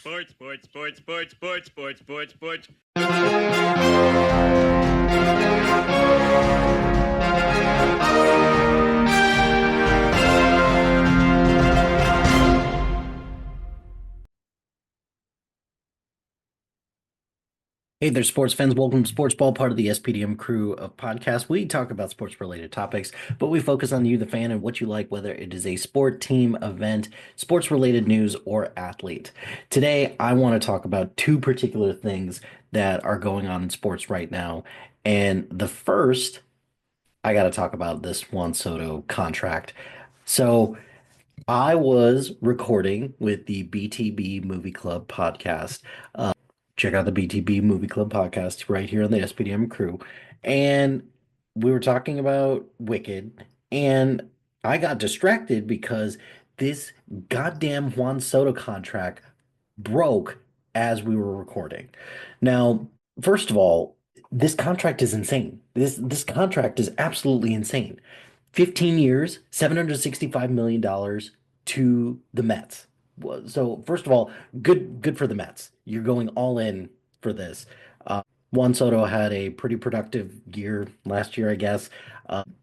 Sports, sports, sports, sports, sports, sports, sports, sports. Hey there, sports fans. Welcome to Sportsball, part of the SPDM crew of podcasts. We talk about sports related topics, but we focus on you, the fan, and what you like, whether it is a sport, team, event, sports related news, or athlete. Today, I want to talk about two particular things that are going on in sports right now. And the first, I got to talk about this Juan Soto contract. So, I was recording with the BTB Movie Club podcast. Check out the BTB Movie Club podcast right here on the SPDM crew. And we were talking about Wicked, and I got distracted because this goddamn Juan Soto contract broke as we were recording. Now, first of all, this contract is insane. This contract is absolutely insane. 15 years, $765 million to the Mets. So first of all, good for the Mets. You're going all in for this. Juan Soto had a pretty productive year last year, I guess.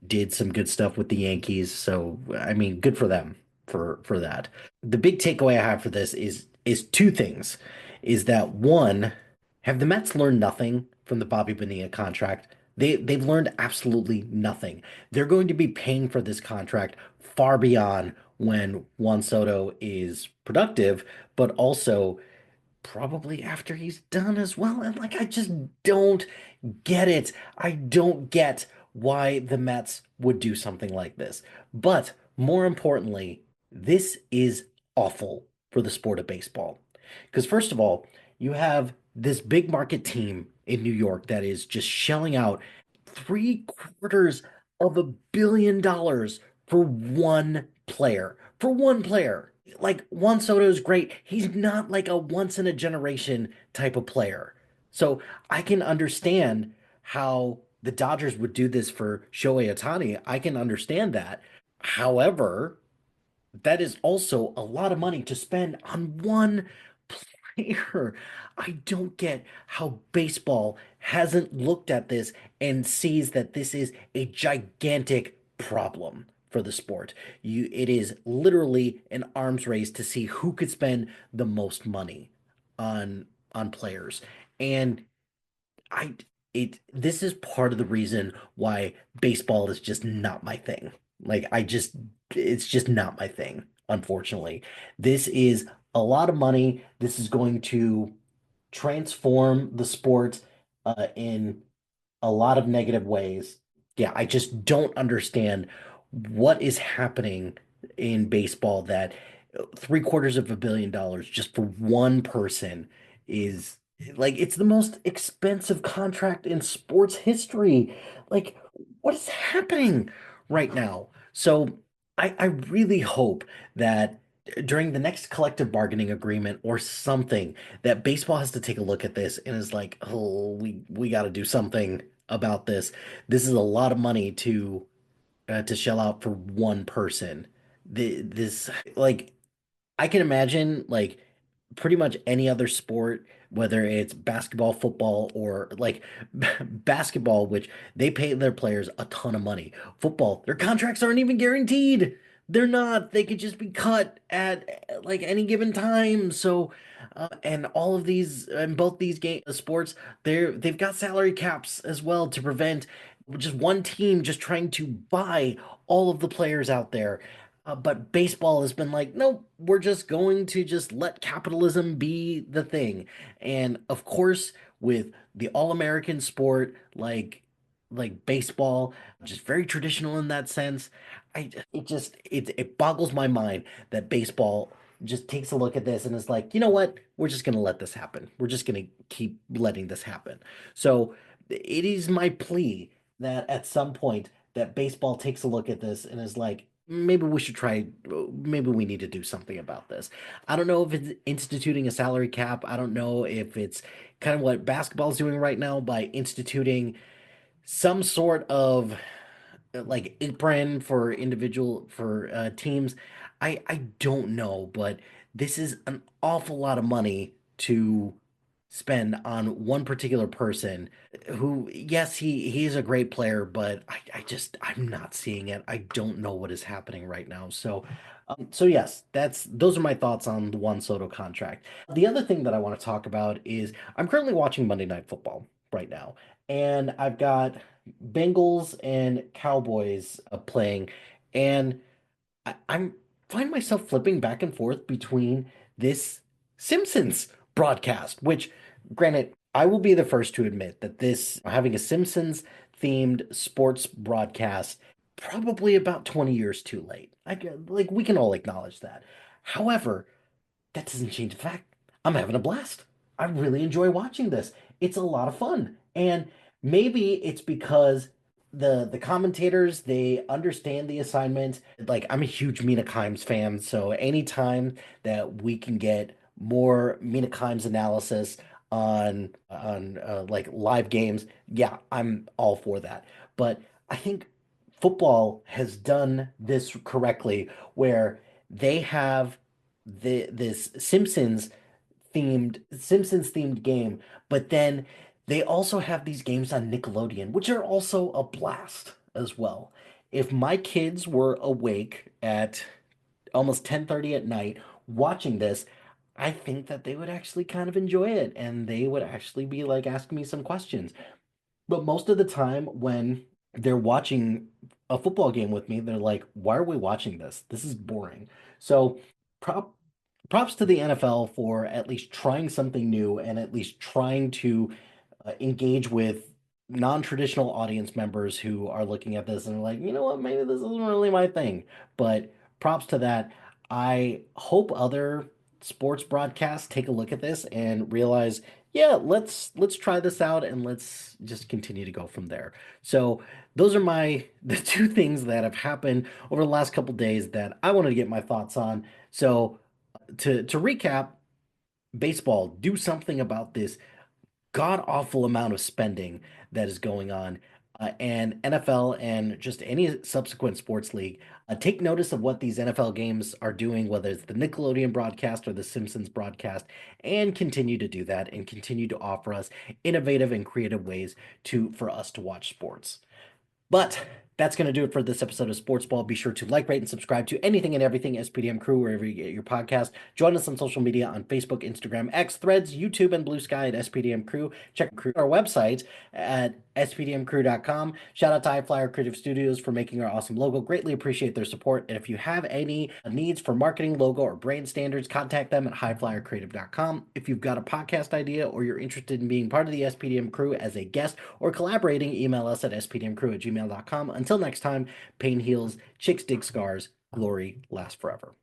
Did some good stuff with the Yankees, so I mean, good for them for that. The big takeaway I have for this is two things. Is that one, have the Mets learned nothing from the Bobby Bonilla contract? They've learned absolutely nothing. They're going to be paying for this contract far beyond when Juan Soto is productive, but also probably after he's done as well. And like, I just don't get it. I don't get why the Mets would do something like this. But more importantly, this is awful for the sport of baseball. Because, first of all, you have this big market team in New York that is just shelling out $750 million for one player. For one player. Like Juan Soto is great. He's not like a once in a generation type of player. So I can understand how the Dodgers would do this for Shohei Ohtani. I can understand that. However, that is also a lot of money to spend on one player. I don't get how baseball hasn't looked at this and sees that this is a gigantic problem for the sport. It is literally an arms race to see who could spend the most money on players. And I it this is part of the reason why baseball is just not my thing. Like it's just not my thing, unfortunately. This is a lot of money. This is going to transform the sport in a lot of negative ways. Yeah, I just don't understand what is happening in baseball that three-quarters of $1 billion just for one person is like it's the most expensive contract in sports history. Like, what is happening right now? So I really hope that during the next collective bargaining agreement or something that baseball has to take a look at this and is like, oh, we got to do something about this. This is a lot of money to shell out for one person. This like I can imagine like pretty much any other sport, whether it's basketball, football, or like basketball, which they pay their players a ton of money. Football, their contracts aren't even guaranteed. They're not. They could just be cut at like any given time. So, and all of these and both these game sports, they've got salary caps as well to prevent just one team just trying to buy all of the players out there. But baseball has been like, nope, we're just going to just let capitalism be the thing. And of course, with the all-American sport like baseball, just very traditional in that sense, it boggles my mind that baseball just takes a look at this and is like, you know what? We're just gonna let this happen. We're just gonna keep letting this happen. So it is my plea that at some point that baseball takes a look at this and is like, maybe we should try, maybe we need to do something about this. I don't know if it's instituting a salary cap. I don't know if it's kind of what basketball is doing right now by instituting some sort of like apron for individual for teams. I don't know, but this is an awful lot of money to spend on one particular person who, yes, he is a great player, but I'm not seeing it. I don't know what is happening right now. So yes, those are my thoughts on the Juan Soto contract. The other thing that I want to talk about is I'm currently watching Monday Night Football right now, and I've got Bengals and Cowboys playing, and I'm find myself flipping back and forth between this Simpsons broadcast, which, granted, I will be the first to admit that this having a Simpsons themed sports broadcast probably about 20 years too late. Like we can all acknowledge that. However, that doesn't change the fact I'm having a blast. I really enjoy watching this. It's a lot of fun. And maybe it's because the commentators, they understand the assignment. Like I'm a huge Mina Kimes fan, so anytime that we can get more Mina Kimes analysis on like live games, yeah, I'm all for that. But I think football has done this correctly where they have this Simpsons themed game, but then they also have these games on Nickelodeon, which are also a blast as well. If my kids were awake at almost 10:30 at night watching this, I think that they would actually kind of enjoy it and they would actually be like asking me some questions. But most of the time, when they're watching a football game with me, they're like, "Why are we watching this? This is boring." So, prop props to the NFL for at least trying something new and at least trying to engage with non-traditional audience members who are looking at this and are like, you know what, maybe this isn't really my thing. But props to that. I hope other sports broadcasts take a look at this and realize, yeah, let's try this out and let's just continue to go from there. So those are my the two things that have happened over the last couple days that I wanted to get my thoughts on. So to recap, baseball, do something about this god awful amount of spending that is going on. And NFL and just any subsequent sports league, take notice of what these NFL games are doing, whether it's the Nickelodeon broadcast or the Simpsons broadcast, and continue to do that and continue to offer us innovative and creative ways for us to watch sports. But that's going to do it for this episode of Sports Ball. Be sure to like, rate, and subscribe to anything and everything SPDM Crew, wherever you get your podcast. Join us on social media on Facebook, Instagram, X, Threads, YouTube, and Blue Sky at SPDM Crew. Check our website at spdmcrew.com. Shout out to High Flyer Creative Studios for making our awesome logo. Greatly appreciate their support. And if you have any needs for marketing, logo, or brand standards, contact them at highflyercreative.com. If you've got a podcast idea or you're interested in being part of the SPDM Crew as a guest or collaborating, email us at spdmcrew@gmail.com. Until next time, pain heals, chicks dig scars, glory lasts forever.